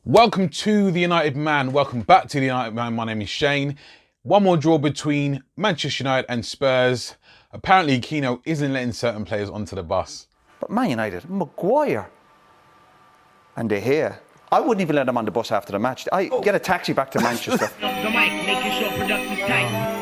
Welcome to the United Man. Welcome back to the United Man. My name is Shane. One more draw between Manchester United and Spurs. Apparently, Keane isn't letting certain players onto the bus. But Man United, Maguire and De Gea. I wouldn't even let them on the bus after the match. I get a taxi back to Manchester. The mic, make your show productive time.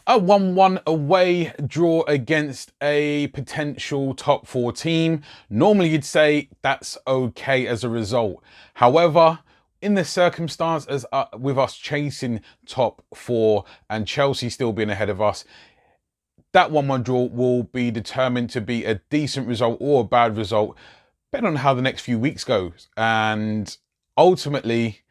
A 1-1 away draw against a potential top 4 team. Normally you'd say that's okay as a result. However, in the circumstance with us chasing top 4 and Chelsea still being ahead of us, that 1-1 draw will be determined to be a decent result or a bad result, depending on how the next few weeks goes. And ultimately,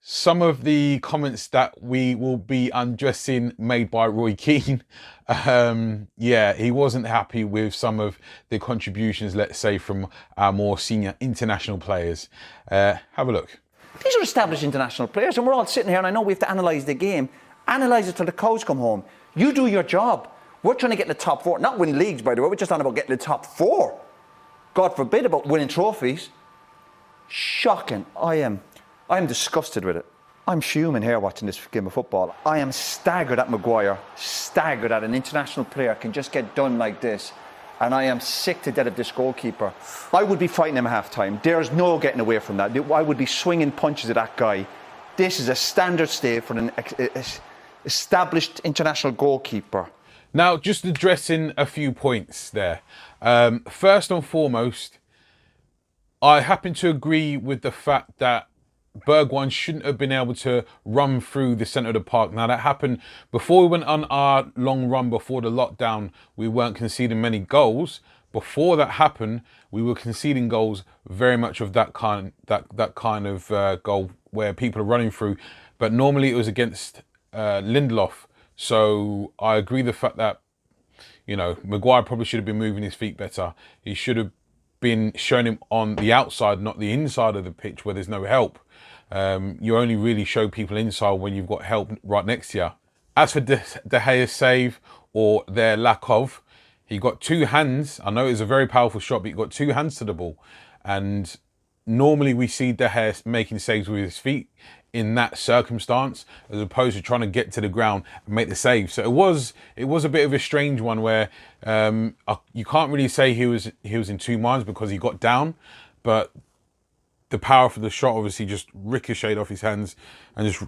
some of the comments that we will be undressing made by Roy Keane, he wasn't happy with some of the contributions, let's say, from our more senior international players. Have a look. These are established international players, and we're all sitting here, and I know we have to analyse the game. Analyse it till the cows come home. You do your job. We're trying to get in the top 4. Not win leagues, by the way. We're just on about getting in the top 4. God forbid about winning trophies. Shocking. I am disgusted with it. I'm fuming here watching this game of football. I am staggered at Maguire, staggered at an international player can just get done like this. And I am sick to death of this goalkeeper. I would be fighting him at half-time. There's no getting away from that. I would be swinging punches at that guy. This is a standard stay for an established international goalkeeper. Now, just addressing a few points there. First and foremost, I happen to agree with the fact that Bergwijn shouldn't have been able to run through the centre of the park. Now, that happened before we went on our long run before the lockdown. We weren't conceding many goals. Before that happened, we were conceding goals very much of that kind of goal where people are running through. But normally it was against Lindelof. So I agree the fact that, Maguire probably should have been moving his feet better. He should have been showing him on the outside, not the inside of the pitch where there's no help. You only really show people inside when you've got help right next to you. As for De Gea's save, or their lack of, he got 2 hands. I know it was a very powerful shot, but he got 2 hands to the ball. And normally we see De Gea making saves with his feet in that circumstance, as opposed to trying to get to the ground and make the save. So it was a bit of a strange one where you can't really say he was in 2 minds because he got down, but the power for the shot obviously just ricocheted off his hands and just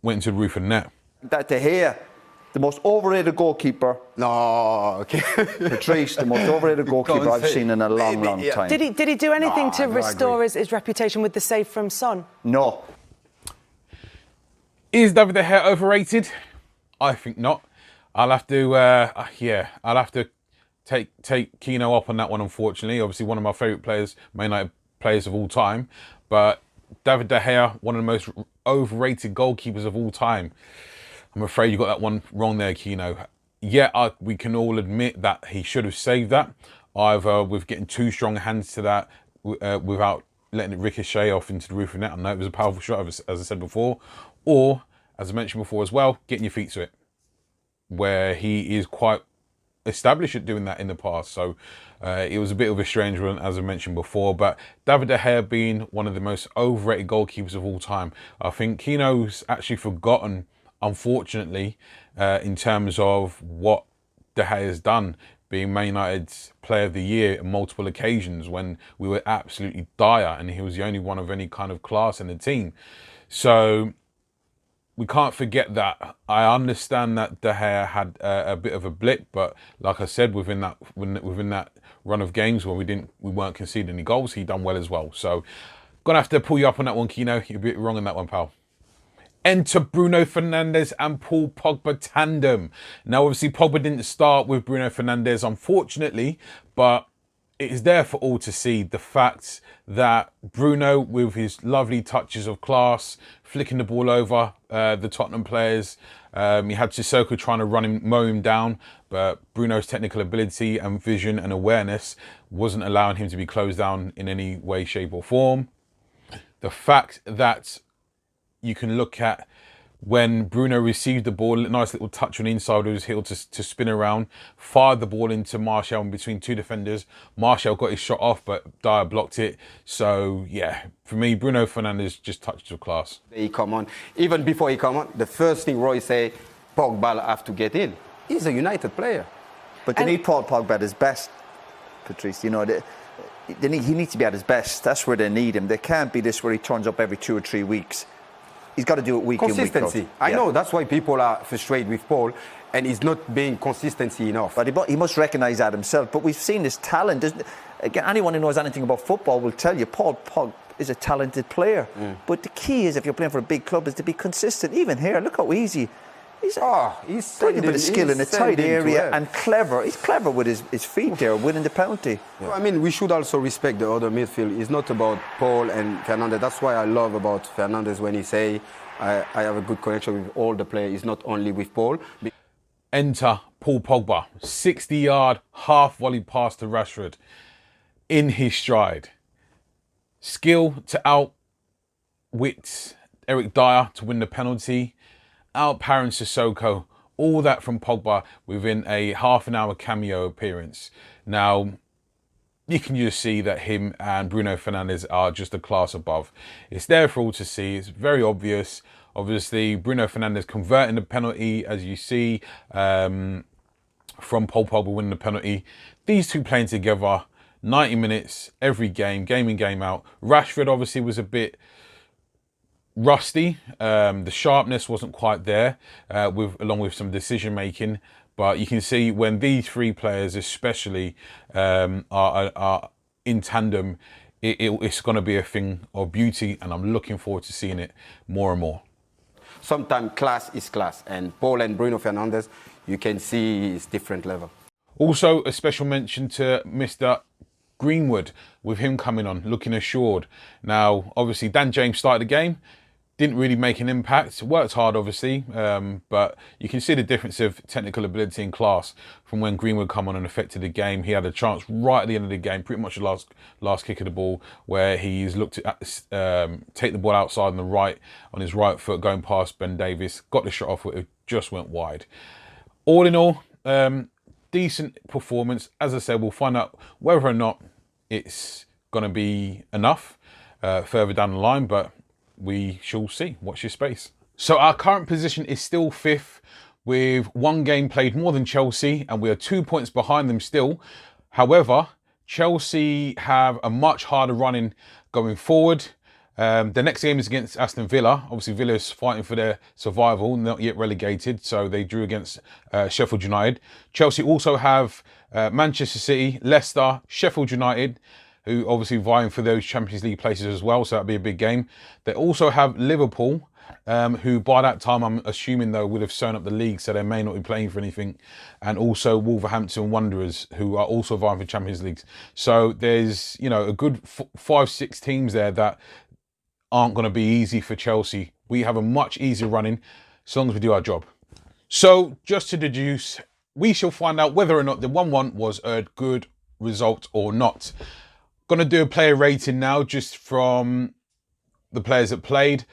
went into the roof of the net. That De Gea, the most overrated goalkeeper. No, okay. Patrice, the most overrated goalkeeper I've seen in a long time. Did he do anything to restore his reputation with the save from Son? No. Is David De Gea overrated? I think not. I'll have to take Keane up on that one, unfortunately. Obviously, one of my favourite players, Man United players of all time. But David De Gea, one of the most overrated goalkeepers of all time. I'm afraid you got that one wrong there, Keane. Yeah, we can all admit that he should have saved that, either with getting 2 strong hands to that without letting it ricochet off into the roof of the net. I know it was a powerful shot, as I said before. Or, as I mentioned before as well, getting your feet to it, where he is quite established at doing that in the past. So it was a bit of a strange one, as I mentioned before. But David De Gea being one of the most overrated goalkeepers of all time, I think Keane's actually forgotten, unfortunately, in terms of what De Gea has done, being Man United's Player of the Year on multiple occasions when we were absolutely dire and he was the only one of any kind of class in the team. So we can't forget that. I understand that De Gea had a bit of a blip, but like I said, within that run of games where we weren't conceding any goals, he done well as well. So gonna have to pull you up on that one, Keane. You're a bit wrong on that one, pal. Enter Bruno Fernandes and Paul Pogba tandem. Now, obviously, Pogba didn't start with Bruno Fernandes, unfortunately, but it is there for all to see the fact that Bruno, with his lovely touches of class, flicking the ball over the Tottenham players, he had Sissoko trying to mow him down, but Bruno's technical ability and vision and awareness wasn't allowing him to be closed down in any way, shape or form. The fact that you can look at when Bruno received the ball, nice little touch on the inside of his heel to spin around, fired the ball into Martial in between two defenders. Martial got his shot off, but Dyer blocked it. So, yeah, for me, Bruno Fernandes just touched the class. He come on. Even before he come on, the first thing Roy say, Pogba have to get in. He's a United player. But they need Paul Pogba at his best, Patrice. You know, he needs to be at his best. That's where they need him. There can't be this where he turns up every 2 or 3 weeks. He's got to do it week in, week out. Consistency. I know, that's why people are frustrated with Paul, and he's not being consistency enough. But he must recognise that himself. But we've seen this talent. Again, anyone who knows anything about football will tell you Paul Pogba is a talented player. But the key is, if you're playing for a big club, is to be consistent. Even here, look how easy. He's got a bit of skill in a tight area and clever. He's clever with his feet there, winning the penalty. Yeah. I mean, we should also respect the other midfield. It's not about Paul and Fernandes. That's why I love about Fernandes when he say, I have a good connection with all the players. It's not only with Paul. Enter Paul Pogba, 60-yard half volley pass to Rashford in his stride. Skill to outwit Eric Dyer to win the penalty. Outpowering Sissoko, all that from Pogba within a half an hour cameo appearance. Now, you can just see that him and Bruno Fernandes are just a class above. It's there for all to see. It's very obvious. Obviously, Bruno Fernandes converting the penalty, as you see, from Paul Pogba winning the penalty. These two playing together, 90 minutes every game, game in, game out. Rashford obviously was a bit rusty. The sharpness wasn't quite there, along with some decision making. But you can see when these three players, especially, are in tandem, it's going to be a thing of beauty, and I'm looking forward to seeing it more and more. Sometimes class is class, and Paul and Bruno Fernandes, you can see it's different level. Also, a special mention to Mr. Greenwood, with him coming on, looking assured. Now, obviously, Dan James started the game. Didn't really make an impact. Worked hard, obviously, but you can see the difference of technical ability and class from when Greenwood come on and affected the game. He had a chance right at the end of the game, pretty much the last kick of the ball, where he's looked to take the ball outside on the right, on his right foot, going past Ben Davies, got the shot off, it just went wide. All in all, decent performance. As I said, we'll find out whether or not it's going to be enough further down the line, but we shall see. Watch your space. So our current position is still 5th with 1 game played more than Chelsea, and we are 2 points behind them still. However, Chelsea have a much harder running going forward. The next game is against Aston Villa. Obviously, Villa is fighting for their survival, not yet relegated, so they drew against Sheffield United. Chelsea also have Manchester City, Leicester, Sheffield United, who obviously vying for those Champions League places as well, so that'd be a big game. They also have Liverpool, who by that time, I'm assuming though, would have sewn up the league, so they may not be playing for anything. And also Wolverhampton Wanderers, who are also vying for Champions Leagues. So there's, you know, a good 5-6 teams there that aren't going to be easy for Chelsea. We have a much easier running, as long as we do our job. So just to deduce, we shall find out whether or not the 1-1 was a good result or not. Gonna do a player rating now, just from the players that played.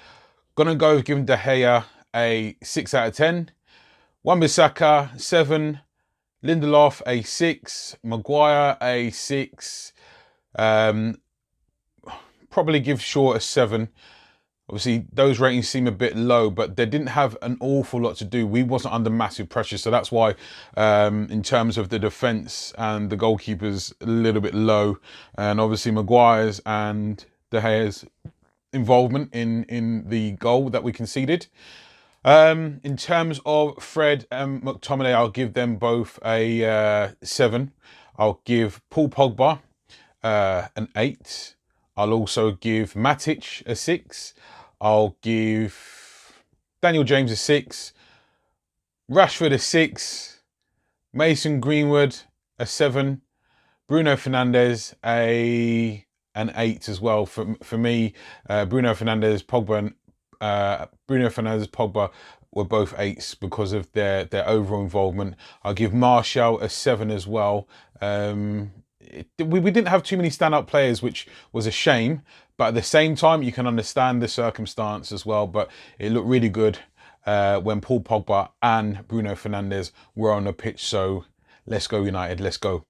Gonna go give De Gea a 6 out of 10. Wan-Bissaka 7. Lindelof a 6. Maguire a 6. Probably give Shaw a 7. Obviously, those ratings seem a bit low, but they didn't have an awful lot to do. We wasn't under massive pressure, so that's why, in terms of the defence and the goalkeepers, a little bit low. And obviously, Maguire's and De Gea's involvement in the goal that we conceded. In terms of Fred and McTominay, I'll give them both a 7. I'll give Paul Pogba an 8. I'll also give Matic a 6. I'll give Daniel James a 6. Rashford a 6. Mason Greenwood a 7. Bruno Fernandes an 8 as well. For me, Bruno Fernandes, Pogba were both 8s because of their overall involvement. I'll give Martial a 7 as well. We didn't have too many standout players, which was a shame. But at the same time, you can understand the circumstance as well. But it looked really good. when Paul Pogba and Bruno Fernandes were on the pitch. So let's go United, let's go.